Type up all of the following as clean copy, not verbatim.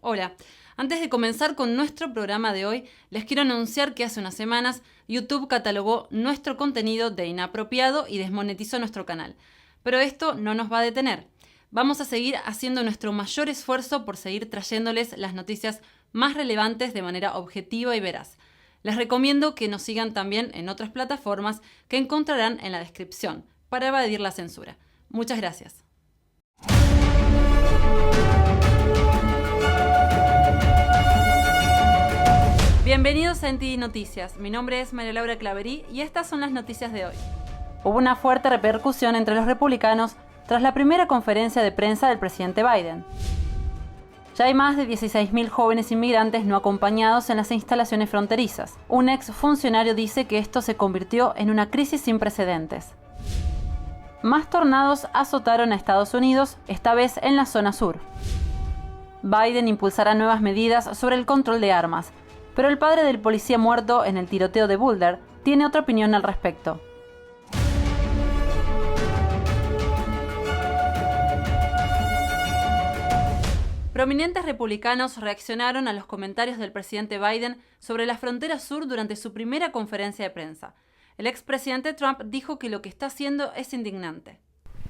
Hola, antes de comenzar con nuestro programa de hoy, les quiero anunciar que hace unas semanas YouTube catalogó nuestro contenido de inapropiado y desmonetizó nuestro canal. Pero esto no nos va a detener. Vamos a seguir haciendo nuestro mayor esfuerzo por seguir trayéndoles las noticias más relevantes de manera objetiva y veraz. Les recomiendo que nos sigan también en otras plataformas que encontrarán en la descripción para evadir la censura. Muchas gracias. Bienvenidos a NTD Noticias. Mi nombre es María Laura Claverí y estas son las noticias de hoy. Hubo una fuerte repercusión entre los republicanos tras la primera conferencia de prensa del presidente Biden. Ya hay más de 16.000 jóvenes inmigrantes no acompañados en las instalaciones fronterizas. Un ex funcionario dice que esto se convirtió en una crisis sin precedentes. Más tornados azotaron a Estados Unidos, esta vez en la zona sur. Biden impulsará nuevas medidas sobre el control de armas, pero el padre del policía muerto en el tiroteo de Boulder tiene otra opinión al respecto. Prominentes republicanos reaccionaron a los comentarios del presidente Biden sobre la frontera sur durante su primera conferencia de prensa. El expresidente Trump dijo que lo que está haciendo es indignante.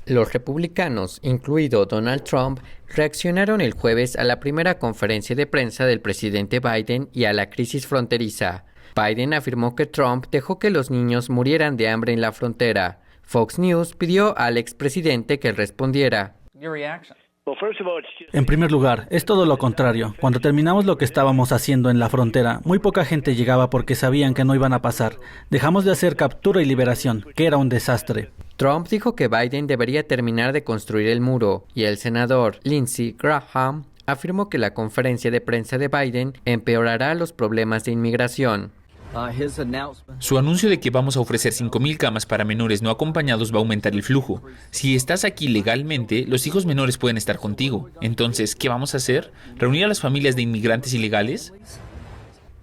Los republicanos, incluido Donald Trump, reaccionaron el jueves a la primera conferencia de prensa del presidente Biden y a la crisis fronteriza. Biden afirmó que Trump dejó que los niños murieran de hambre en la frontera. Fox News pidió al expresidente que respondiera. En primer lugar, es todo lo contrario. Cuando terminamos lo que estábamos haciendo en la frontera, muy poca gente llegaba porque sabían que no iban a pasar. Dejamos de hacer captura y liberación, que era un desastre. Trump dijo que Biden debería terminar de construir el muro, y el senador Lindsey Graham afirmó que la conferencia de prensa de Biden empeorará los problemas de inmigración. Su anuncio de que vamos a ofrecer 5,000 camas para menores no acompañados va a aumentar el flujo. Si estás aquí legalmente, los hijos menores pueden estar contigo. Entonces, ¿qué vamos a hacer? ¿Reunir a las familias de inmigrantes ilegales?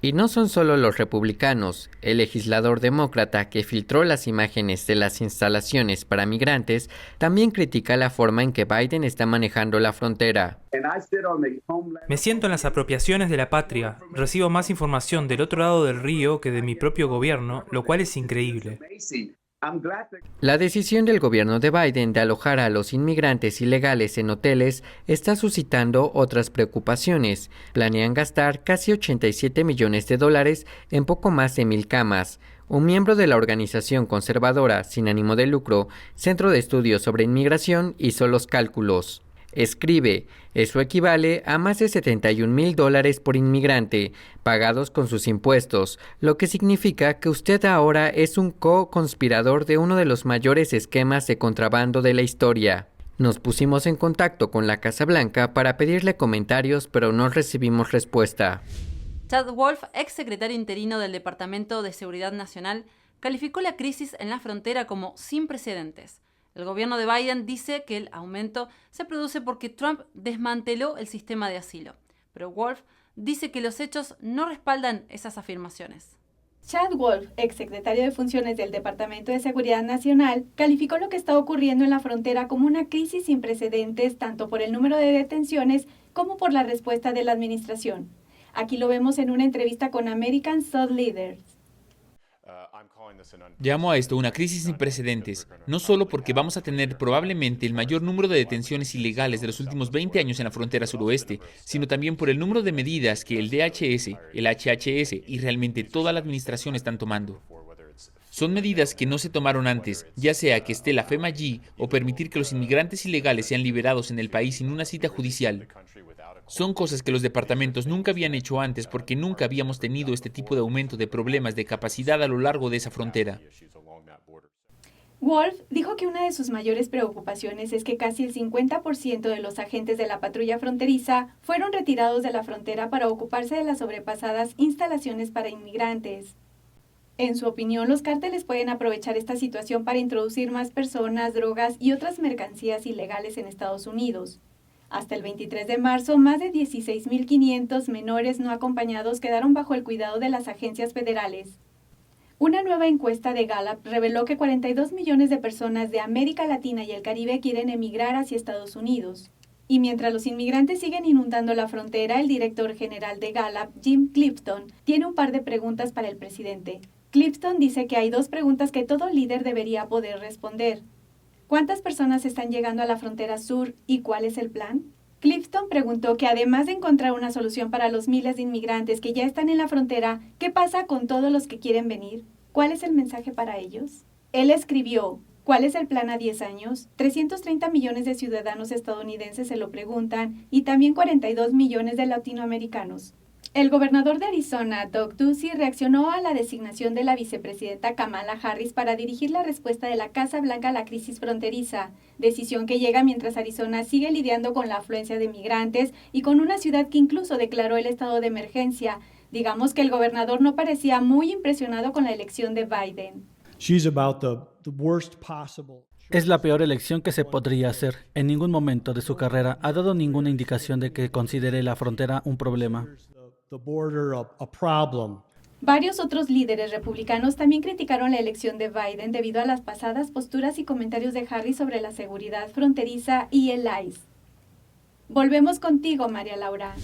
Y no son solo los republicanos. El legislador demócrata que filtró las imágenes de las instalaciones para migrantes también critica la forma en que Biden está manejando la frontera. Me siento en las apropiaciones de la patria. Recibo más información del otro lado del río que de mi propio gobierno, lo cual es increíble. La decisión del gobierno de Biden de alojar a los inmigrantes ilegales en hoteles está suscitando otras preocupaciones. Planean gastar casi $87 millones en poco más de 1,000 camas. Un miembro de la organización conservadora sin ánimo de lucro, Centro de Estudios sobre Inmigración, hizo los cálculos. Escribe, eso equivale a más de $71,000 por inmigrante, pagados con sus impuestos, lo que significa que usted ahora es un co-conspirador de uno de los mayores esquemas de contrabando de la historia. Nos pusimos en contacto con la Casa Blanca para pedirle comentarios, pero no recibimos respuesta. Chad Wolf, ex secretario interino del Departamento de Seguridad Nacional, calificó la crisis en la frontera como sin precedentes. El gobierno de Biden dice que el aumento se produce porque Trump desmanteló el sistema de asilo, pero Wolf dice que los hechos no respaldan esas afirmaciones. Chad Wolf, exsecretario de Funciones del Departamento de Seguridad Nacional, calificó lo que está ocurriendo en la frontera como una crisis sin precedentes tanto por el número de detenciones como por la respuesta de la administración. Aquí lo vemos en una entrevista con American Thought Leaders. Llamo a esto una crisis sin precedentes, no solo porque vamos a tener probablemente el mayor número de detenciones ilegales de los últimos 20 años en la frontera suroeste, sino también por el número de medidas que el DHS, el HHS y realmente toda la administración están tomando. Son medidas que no se tomaron antes, ya sea que esté la FEMA allí o permitir que los inmigrantes ilegales sean liberados en el país sin una cita judicial. Son cosas que los departamentos nunca habían hecho antes porque nunca habíamos tenido este tipo de aumento de problemas de capacidad a lo largo de esa frontera. Wolf dijo que una de sus mayores preocupaciones es que casi el 50% de los agentes de la patrulla fronteriza fueron retirados de la frontera para ocuparse de las sobrepasadas instalaciones para inmigrantes. En su opinión, los cárteles pueden aprovechar esta situación para introducir más personas, drogas y otras mercancías ilegales en Estados Unidos. Hasta el 23 de marzo, más de 16.500 menores no acompañados quedaron bajo el cuidado de las agencias federales. Una nueva encuesta de Gallup reveló que 42 millones de personas de América Latina y el Caribe quieren emigrar hacia Estados Unidos. Y mientras los inmigrantes siguen inundando la frontera, el director general de Gallup, Jim Clifton, tiene un par de preguntas para el presidente. Clifton dice que hay 2 preguntas que todo líder debería poder responder. ¿Cuántas personas están llegando a la frontera sur y cuál es el plan? Clifton preguntó que además de encontrar una solución para los miles de inmigrantes que ya están en la frontera, ¿qué pasa con todos los que quieren venir? ¿Cuál es el mensaje para ellos? Él escribió, ¿cuál es el plan a 10 años? 330 millones de ciudadanos estadounidenses se lo preguntan y también 42 millones de latinoamericanos. El gobernador de Arizona, Doug Ducey, reaccionó a la designación de la vicepresidenta Kamala Harris para dirigir la respuesta de la Casa Blanca a la crisis fronteriza, decisión que llega mientras Arizona sigue lidiando con la afluencia de migrantes y con una ciudad que incluso declaró el estado de emergencia. Digamos que el gobernador no parecía muy impresionado con la elección de Biden. Es la peor elección que se podría hacer. En ningún momento de su carrera ha dado ninguna indicación de que considere la frontera un problema. Varios otros líderes republicanos también criticaron la elección de Biden debido a las pasadas posturas y comentarios de Harris sobre la seguridad fronteriza y el ICE. Volvemos contigo, María Laura.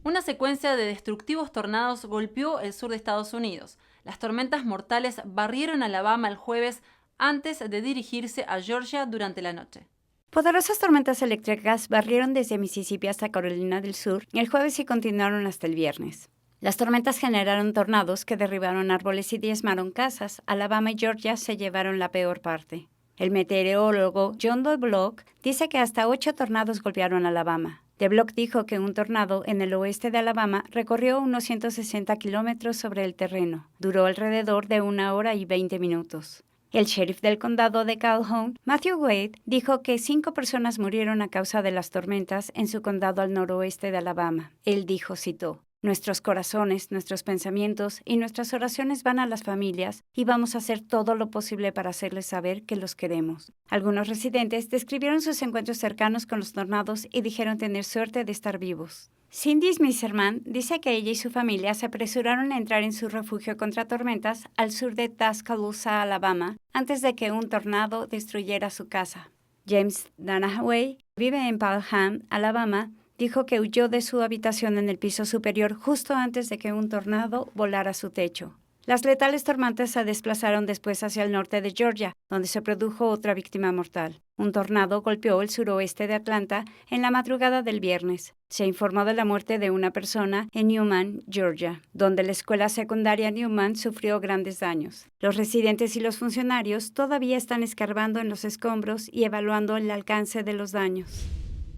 Una secuencia de destructivos tornados golpeó el sur de Estados Unidos. Las tormentas mortales barrieron Alabama el jueves antes de dirigirse a Georgia durante la noche. Poderosas tormentas eléctricas barrieron desde Mississippi hasta Carolina del Sur el jueves y continuaron hasta el viernes. Las tormentas generaron tornados que derribaron árboles y diezmaron casas. Alabama y Georgia se llevaron la peor parte. El meteorólogo John DeBlock dice que hasta 8 tornados golpearon Alabama. DeBlock dijo que un tornado en el oeste de Alabama recorrió unos 160 kilómetros sobre el terreno. Duró alrededor de 1 hora y 20 minutos. El sheriff del condado de Calhoun, Matthew Wade, dijo que 5 personas murieron a causa de las tormentas en su condado al noroeste de Alabama. Él dijo, citó, «Nuestros corazones, nuestros pensamientos y nuestras oraciones van a las familias y vamos a hacer todo lo posible para hacerles saber que los queremos». Algunos residentes describieron sus encuentros cercanos con los tornados y dijeron tener suerte de estar vivos. Cindy Smisserman dice que ella y su familia se apresuraron a entrar en su refugio contra tormentas al sur de Tuscaloosa, Alabama, antes de que un tornado destruyera su casa. James Danahway vive en Palham, Alabama, dijo que huyó de su habitación en el piso superior justo antes de que un tornado volara su techo. Las letales tormentas se desplazaron después hacia el norte de Georgia, donde se produjo otra víctima mortal. Un tornado golpeó el suroeste de Atlanta en la madrugada del viernes. Se informó de la muerte de una persona en Newman, Georgia, donde la escuela secundaria Newman sufrió grandes daños. Los residentes y los funcionarios todavía están escarbando en los escombros y evaluando el alcance de los daños.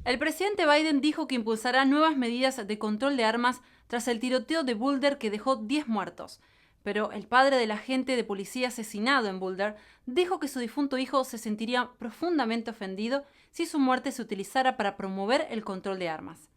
El presidente Biden dijo que impulsará nuevas medidas de control de armas tras el tiroteo de Boulder que dejó 10 muertos. Pero el padre del agente de policía asesinado en Boulder dijo que su difunto hijo se sentiría profundamente ofendido si su muerte se utilizara para promover el control de armas.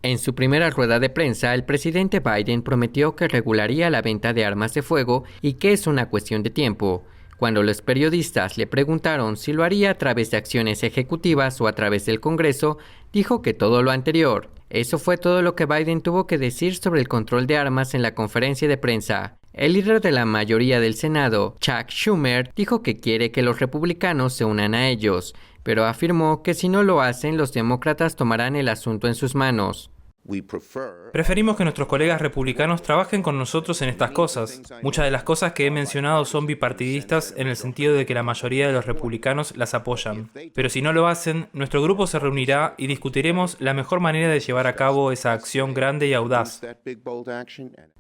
En su primera rueda de prensa, el presidente Biden prometió que regularía la venta de armas de fuego y que es una cuestión de tiempo. Cuando los periodistas le preguntaron si lo haría a través de acciones ejecutivas o a través del Congreso, dijo que todo lo anterior. Eso fue todo lo que Biden tuvo que decir sobre el control de armas en la conferencia de prensa. El líder de la mayoría del Senado, Chuck Schumer, dijo que quiere que los republicanos se unan a ellos, pero afirmó que si no lo hacen, los demócratas tomarán el asunto en sus manos. Preferimos que nuestros colegas republicanos trabajen con nosotros en estas cosas. Muchas de las cosas que he mencionado son bipartidistas en el sentido de que la mayoría de los republicanos las apoyan. Pero si no lo hacen, nuestro grupo se reunirá y discutiremos la mejor manera de llevar a cabo esa acción grande y audaz.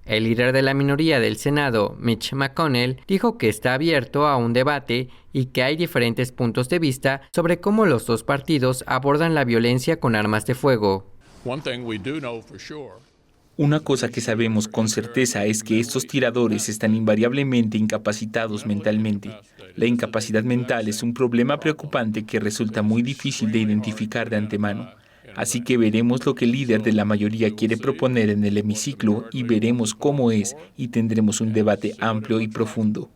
El líder de la minoría del Senado, Mitch McConnell, dijo que está abierto a un debate y que hay diferentes puntos de vista sobre cómo los dos partidos abordan la violencia con armas de fuego. Una cosa que sabemos con certeza es que estos tiradores están invariablemente incapacitados mentalmente. La incapacidad mental es un problema preocupante que resulta muy difícil de identificar de antemano. Así que veremos lo que el líder de la mayoría quiere proponer en el hemiciclo y veremos cómo es y tendremos un debate amplio y profundo.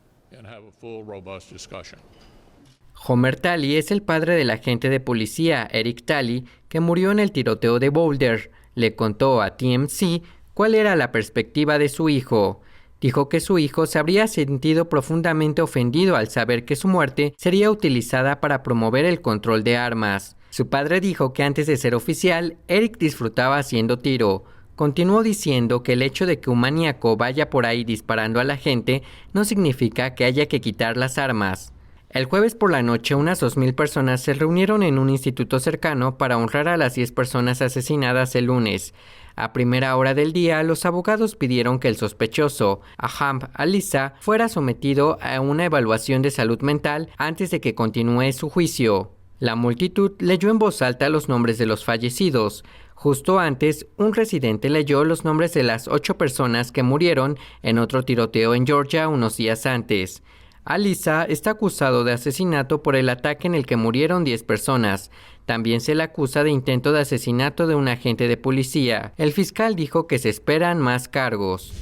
Homer Talley es el padre del agente de policía Eric Talley, que murió en el tiroteo de Boulder. Le contó a TMZ cuál era la perspectiva de su hijo. Dijo que su hijo se habría sentido profundamente ofendido al saber que su muerte sería utilizada para promover el control de armas. Su padre dijo que antes de ser oficial, Eric disfrutaba haciendo tiro. Continuó diciendo que el hecho de que un maníaco vaya por ahí disparando a la gente no significa que haya que quitar las armas. El jueves por la noche, unas 2,000 personas se reunieron en un instituto cercano para honrar a las 10 personas asesinadas el lunes. A primera hora del día, los abogados pidieron que el sospechoso, Ahmad Alissa, fuera sometido a una evaluación de salud mental antes de que continúe su juicio. La multitud leyó en voz alta los nombres de los fallecidos. Justo antes, un residente leyó los nombres de las 8 personas que murieron en otro tiroteo en Georgia unos días antes. Alissa está acusado de asesinato por el ataque en el que murieron 10 personas. También se le acusa de intento de asesinato de un agente de policía. El fiscal dijo que se esperan más cargos.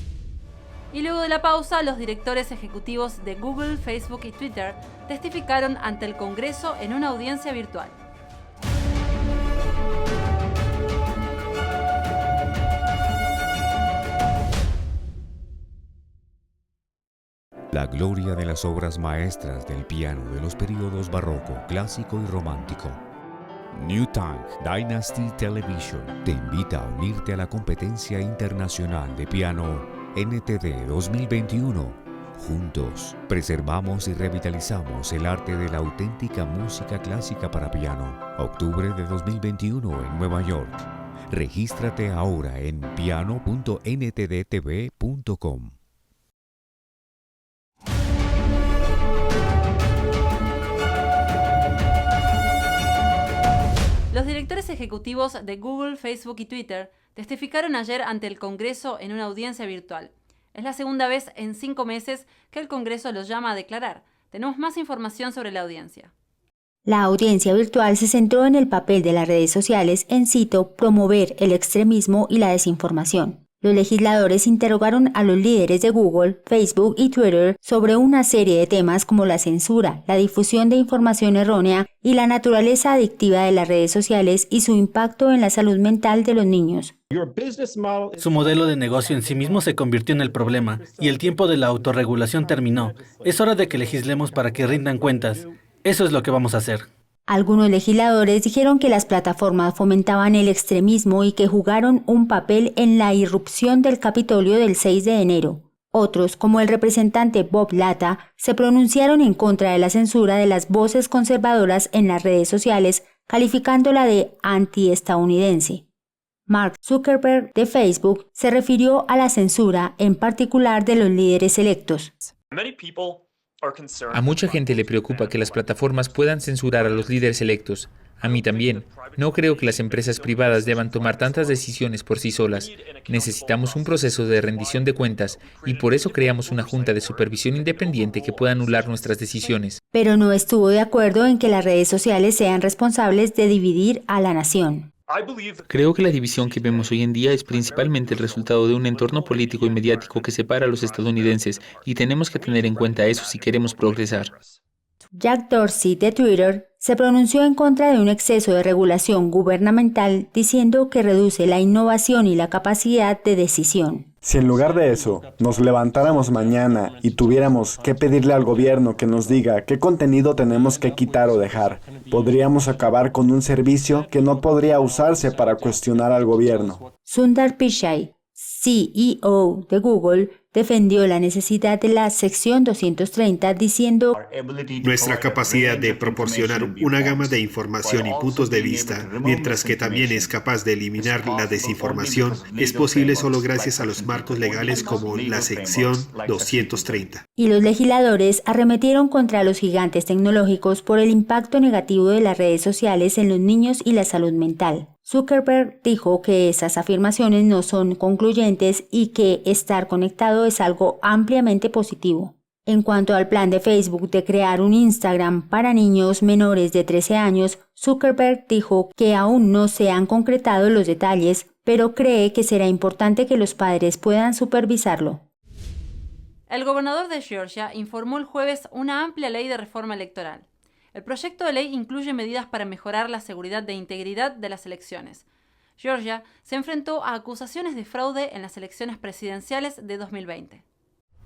Y luego de la pausa, los directores ejecutivos de Google, Facebook y Twitter testificaron ante el Congreso en una audiencia virtual. La gloria de las obras maestras del piano de los periodos barroco, clásico y romántico. New Tang Dynasty Television te invita a unirte a la competencia internacional de piano NTD 2021. Juntos, preservamos y revitalizamos el arte de la auténtica música clásica para piano. Octubre de 2021 en Nueva York. Regístrate ahora en piano.ntdtv.com. Los directores ejecutivos de Google, Facebook y Twitter testificaron ayer ante el Congreso en una audiencia virtual. Es la segunda vez en 5 meses que el Congreso los llama a declarar. Tenemos más información sobre la audiencia. La audiencia virtual se centró en el papel de las redes sociales en, cito, promover el extremismo y la desinformación. Los legisladores interrogaron a los líderes de Google, Facebook y Twitter sobre una serie de temas como la censura, la difusión de información errónea y la naturaleza adictiva de las redes sociales y su impacto en la salud mental de los niños. Su modelo de negocio en sí mismo se convirtió en el problema y el tiempo de la autorregulación terminó. Es hora de que legislemos para que rindan cuentas. Eso es lo que vamos a hacer. Algunos legisladores dijeron que las plataformas fomentaban el extremismo y que jugaron un papel en la irrupción del Capitolio del 6 de enero. Otros, como el representante Bob Latta, se pronunciaron en contra de la censura de las voces conservadoras en las redes sociales, calificándola de antiestadounidense. Mark Zuckerberg de Facebook se refirió a la censura, en particular de los líderes electos. A mucha gente le preocupa que las plataformas puedan censurar a los líderes electos. A mí también. No creo que las empresas privadas deban tomar tantas decisiones por sí solas. Necesitamos un proceso de rendición de cuentas y por eso creamos una junta de supervisión independiente que pueda anular nuestras decisiones. Pero no estuvo de acuerdo en que las redes sociales sean responsables de dividir a la nación. Creo que la división que vemos hoy en día es principalmente el resultado de un entorno político y mediático que separa a los estadounidenses y tenemos que tener en cuenta eso si queremos progresar. Jack Dorsey de Twitter se pronunció en contra de un exceso de regulación gubernamental diciendo que reduce la innovación y la capacidad de decisión. Si en lugar de eso nos levantáramos mañana y tuviéramos que pedirle al gobierno que nos diga qué contenido tenemos que quitar o dejar, podríamos acabar con un servicio que no podría usarse para cuestionar al gobierno. Sundar Pichai, CEO de Google, defendió la necesidad de la sección 230 diciendo: nuestra capacidad de proporcionar una gama de información y puntos de vista, mientras que también es capaz de eliminar la desinformación, es posible solo gracias a los marcos legales como la sección 230. Y los legisladores arremetieron contra los gigantes tecnológicos por el impacto negativo de las redes sociales en los niños y la salud mental. Zuckerberg dijo que esas afirmaciones no son concluyentes y que estar conectado es algo ampliamente positivo. En cuanto al plan de Facebook de crear un Instagram para niños menores de 13 años, Zuckerberg dijo que aún no se han concretado los detalles, pero cree que será importante que los padres puedan supervisarlo. El gobernador de Georgia informó el jueves una amplia ley de reforma electoral. El proyecto de ley incluye medidas para mejorar la seguridad e integridad de las elecciones. Georgia se enfrentó a acusaciones de fraude en las elecciones presidenciales de 2020.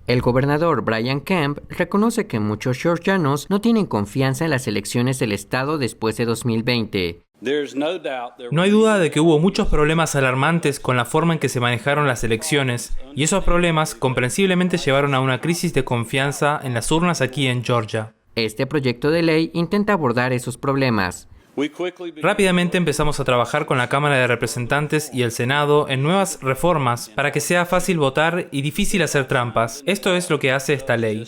El gobernador Brian Kemp reconoce que muchos georgianos no tienen confianza en las elecciones del estado después de 2020. No hay duda de que hubo muchos problemas alarmantes con la forma en que se manejaron las elecciones, y esos problemas comprensiblemente llevaron a una crisis de confianza en las urnas aquí en Georgia. Este proyecto de ley intenta abordar esos problemas. Rápidamente empezamos a trabajar con la Cámara de Representantes y el Senado en nuevas reformas para que sea fácil votar y difícil hacer trampas. Esto es lo que hace esta ley.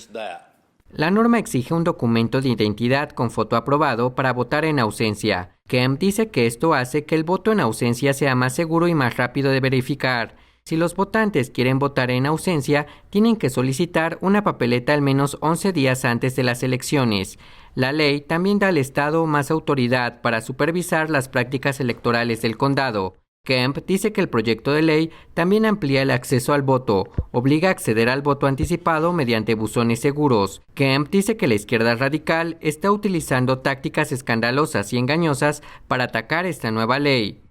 La norma exige un documento de identidad con foto aprobado para votar en ausencia. Kemp dice que esto hace que el voto en ausencia sea más seguro y más rápido de verificar. Si los votantes quieren votar en ausencia, tienen que solicitar una papeleta al menos 11 días antes de las elecciones. La ley también da al Estado más autoridad para supervisar las prácticas electorales del condado. Kemp dice que el proyecto de ley también amplía el acceso al voto, obliga a acceder al voto anticipado mediante buzones seguros. Kemp dice que la izquierda radical está utilizando tácticas escandalosas y engañosas para atacar esta nueva ley.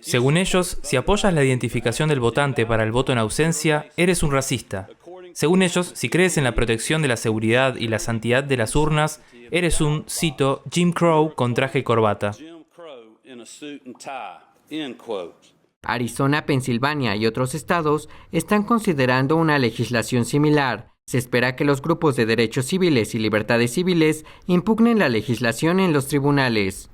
Según ellos, si apoyas la identificación del votante para el voto en ausencia, eres un racista. Según ellos, si crees en la protección de la seguridad y la santidad de las urnas, eres un, cito, Jim Crow con traje y corbata. Arizona, Pensilvania y otros estados están considerando una legislación similar. Se espera que los grupos de derechos civiles y libertades civiles impugnen la legislación en los tribunales.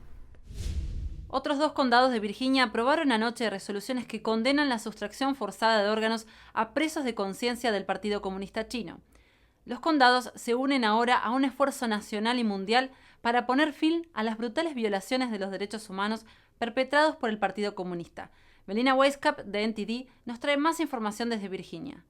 Otros 2 condados de Virginia aprobaron anoche resoluciones que condenan la sustracción forzada de órganos a presos de conciencia del Partido Comunista Chino. Los condados se unen ahora a un esfuerzo nacional y mundial para poner fin a las brutales violaciones de los derechos humanos perpetrados por el Partido Comunista. Melina Weisskopf, de NTD, nos trae más información desde Virginia.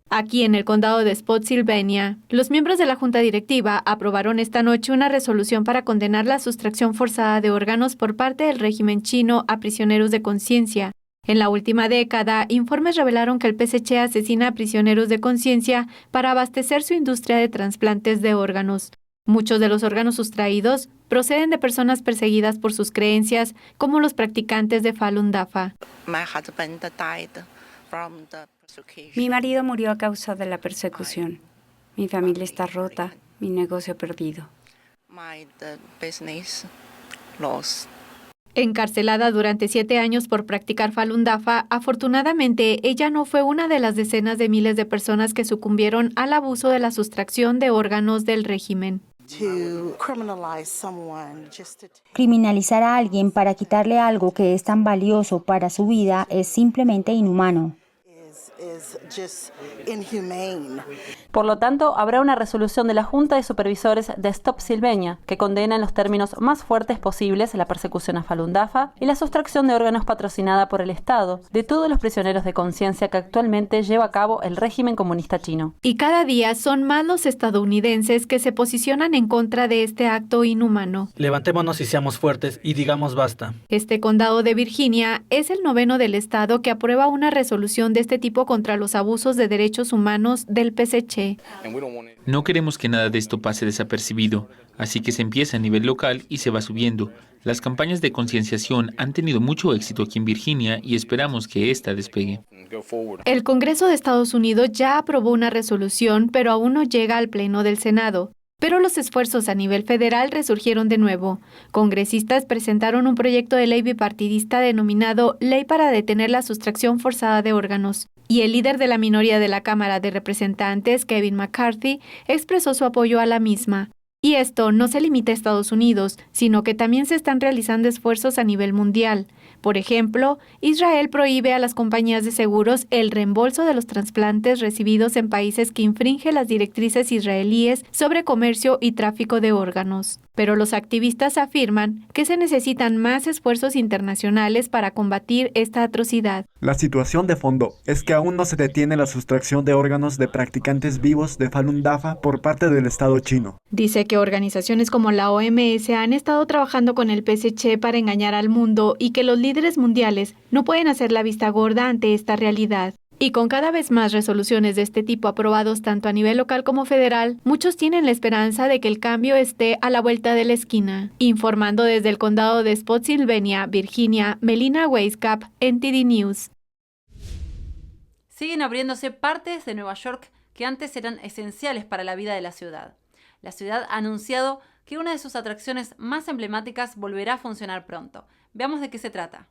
Aquí en el condado de Spotsylvania, los miembros de la junta directiva aprobaron esta noche una resolución para condenar la sustracción forzada de órganos por parte del régimen chino a prisioneros de conciencia. En la última década, informes revelaron que el PSC asesina a prisioneros de conciencia para abastecer su industria de trasplantes de órganos. Muchos de los órganos sustraídos proceden de personas perseguidas por sus creencias, como los practicantes de Falun Dafa. Mi marido murió a causa de la persecución. Mi familia está rota, mi negocio perdido. Encarcelada durante 7 años por practicar Falun Dafa, afortunadamente ella no fue una de las decenas de miles de personas que sucumbieron al abuso de la sustracción de órganos del régimen. Criminalizar a alguien para quitarle algo que es tan valioso para su vida es simplemente inhumano. Por lo tanto, habrá una resolución de la Junta de Supervisores de Spotsylvania que condena en los términos más fuertes posibles la persecución a Falun Dafa y la sustracción de órganos patrocinada por el Estado de todos los prisioneros de conciencia que actualmente lleva a cabo el régimen comunista chino. Y cada día son más los estadounidenses que se posicionan en contra de este acto inhumano. Levantémonos y seamos fuertes y digamos basta. Este condado de Virginia es el 9º del estado que aprueba una resolución de este tipo contra los abusos de derechos humanos del PSC. No queremos que nada de esto pase desapercibido, así que se empieza a nivel local y se va subiendo. Las campañas de concienciación han tenido mucho éxito aquí en Virginia y esperamos que esta despegue. El Congreso de Estados Unidos ya aprobó una resolución, pero aún no llega al Pleno del Senado. Pero los esfuerzos a nivel federal resurgieron de nuevo. Congresistas presentaron un proyecto de ley bipartidista denominado Ley para detener la sustracción forzada de órganos. Y el líder de la minoría de la Cámara de Representantes, Kevin McCarthy, expresó su apoyo a la misma. Y esto no se limita a Estados Unidos, sino que también se están realizando esfuerzos a nivel mundial. Por ejemplo, Israel prohíbe a las compañías de seguros el reembolso de los trasplantes recibidos en países que infringen las directrices israelíes sobre comercio y tráfico de órganos. Pero los activistas afirman que se necesitan más esfuerzos internacionales para combatir esta atrocidad. La situación de fondo es que aún no se detiene la sustracción de órganos de practicantes vivos de Falun Dafa por parte del Estado chino. Dice que organizaciones como la OMS han estado trabajando con el PSC para engañar al mundo y que los líderes mundiales no pueden hacer la vista gorda ante esta realidad. Y con cada vez más resoluciones de este tipo aprobados tanto a nivel local como federal, muchos tienen la esperanza de que el cambio esté a la vuelta de la esquina. Informando desde el condado de Spotsylvania, Virginia, Melina Weisskopf, NTD News. Siguen abriéndose partes de Nueva York que antes eran esenciales para la vida de la ciudad. La ciudad ha anunciado que una de sus atracciones más emblemáticas volverá a funcionar pronto. Veamos de qué se trata.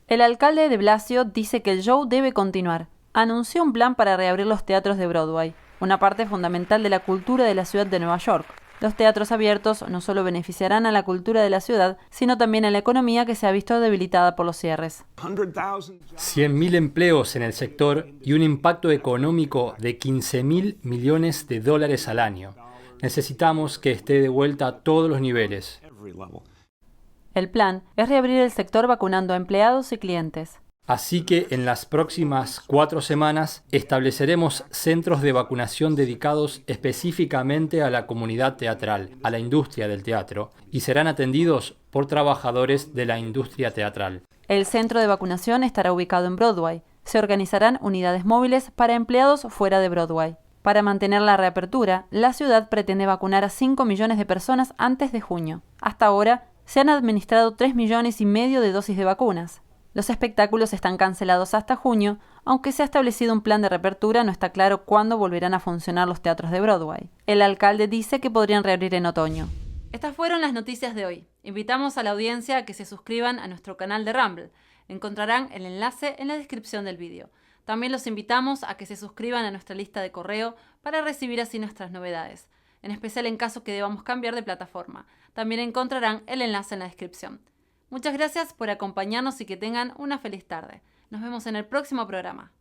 El alcalde de Blasio dice que el show debe continuar. Anunció un plan para reabrir los teatros de Broadway, una parte fundamental de la cultura de la ciudad de Nueva York. Los teatros abiertos no solo beneficiarán a la cultura de la ciudad, sino también a la economía que se ha visto debilitada por los cierres. 100.000 empleos en el sector y un impacto económico de $15.000 millones al año. Necesitamos que esté de vuelta a todos los niveles. El plan es reabrir el sector vacunando a empleados y clientes. Así que en las próximas 4 semanas estableceremos centros de vacunación dedicados específicamente a la comunidad teatral, a la industria del teatro, y serán atendidos por trabajadores de la industria teatral. El centro de vacunación estará ubicado en Broadway. Se organizarán unidades móviles para empleados fuera de Broadway. Para mantener la reapertura, la ciudad pretende vacunar a 5 millones de personas antes de junio. Hasta ahora, se han administrado 3,5 millones de dosis de vacunas. Los espectáculos están cancelados hasta junio, aunque se ha establecido un plan de reapertura, no está claro cuándo volverán a funcionar los teatros de Broadway. El alcalde dice que podrían reabrir en otoño. Estas fueron las noticias de hoy. Invitamos a la audiencia a que se suscriban a nuestro canal de Rumble. Encontrarán el enlace en la descripción del vídeo. También los invitamos a que se suscriban a nuestra lista de correo para recibir así nuestras novedades, en especial en caso que debamos cambiar de plataforma. También encontrarán el enlace en la descripción. Muchas gracias por acompañarnos y que tengan una feliz tarde. Nos vemos en el próximo programa.